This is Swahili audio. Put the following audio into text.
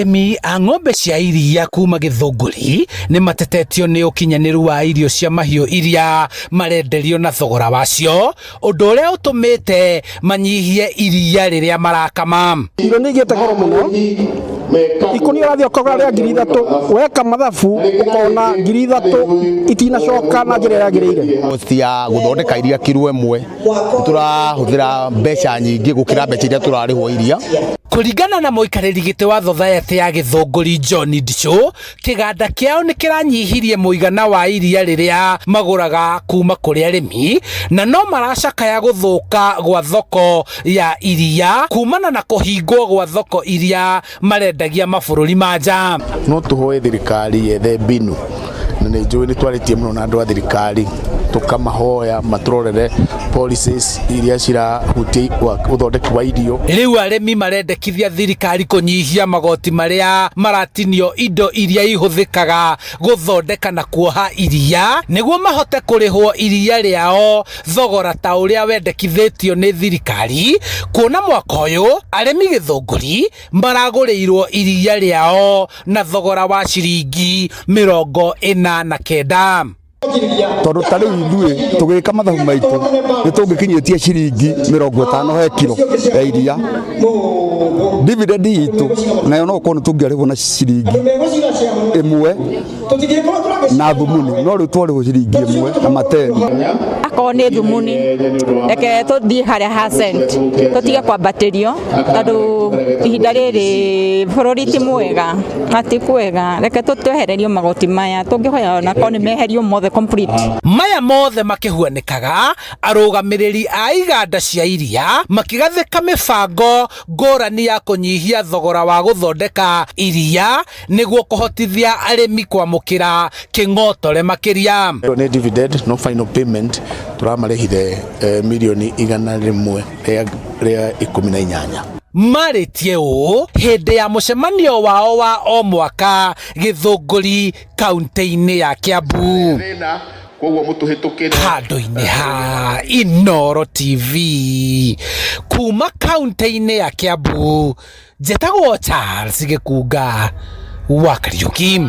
Arĩmĩ a ng'ombe cia iria kuma Githunguri nĩ matetetio nĩ ũkinyaniru wa irio cia mahiu iria marenderio na thogora wacio, ũndũ ũrĩa ũtũmĩte manyihie iria rĩrĩa marakama. Irio nĩ igĩte goro mũno. Ikũnia ũrathiĩ ũkagũra rĩa 3,000 weka mathabu ũkona 3,000 itinacoka na njĩra yagĩrĩire. Cost ya gũthondeka iria kiro ĩmwe tũrahũthĩra mbeca nyingĩ gũkĩra mbeca iria tũrarĩhwo iria. Kũringana na mũikarĩri gĩtĩ wa society ya Githunguri John Ndicho, kĩganda kĩao nĩ kĩranyihirie mũigana wa iria rĩrĩa magũraga kuma kũrĩ arĩmi, na no maracakaya gũthũka gwa thoko ya iria kumana na kũhingwo gwa thoko iria marendagia mabũrũri ma nja. No tũhoe thirikari yethe mbinu, na nĩ njũĩ nĩ twarĩtie mũno na andũ a thirikari tukamahoya maturorere policies iria cirahutia uthondeki wa irio. Rĩu arĩmi marendekithia thirikari kũnyihia magoti marĩa maratinio indo iria ihũthĩkaga gũthondeka na kuoha iria nĩguo mahote kũrĩhwo iria rĩao thogora ta ũrĩa wendekithĩtio nĩ thirikari, kuona mwaka ũyũ arĩmi Githunguri maragũrĩirwo iria rĩao na thogora wa ciringi 49. Tondũ ta rĩu ithuĩ tũgĩka mathabu maitũ nĩ tũngĩkinyĩtie ciringi 50 he kilo ya iria. Dividend itũ nayo no ũkorwo nĩ tũngĩarĩhwo na ciringi 1 na thumuni, no rĩu twarĩhwo ciringi 1 na mateni. Akorwo nĩ thumuni reke tũthiĩ harĩa ha cent tũtige kwambatĩrio, tondũ ihinda rĩrĩ bũrũri ti mwega na ti kwega, reke tũtehererio magoti maya, tũngĩhoya na korwo nĩ meherio mothe complete. Maya mothe makĩhuanĩkaga, arũgamĩrĩri a iganda cia iria makĩgathĩka mĩbango ngũrani ya kũnyihia thogora wa gũthondeka iria nĩguo kũhotithia arĩmi kwamũkĩra kĩng'otore makĩria. Nĩ dividend no final payment tũramarĩhire mirioni 100 rĩa 18. Marĩtie ũũ hĩndĩ ya mũcemanio wao wa o mwaka Githunguri kaunti-inĩ ya Kiambu. Handũ-inĩ ha Inooro TV kuma kaunti-inĩ ya Kiambu, njĩtagwo Charles Gĩkunga wa Kariũki.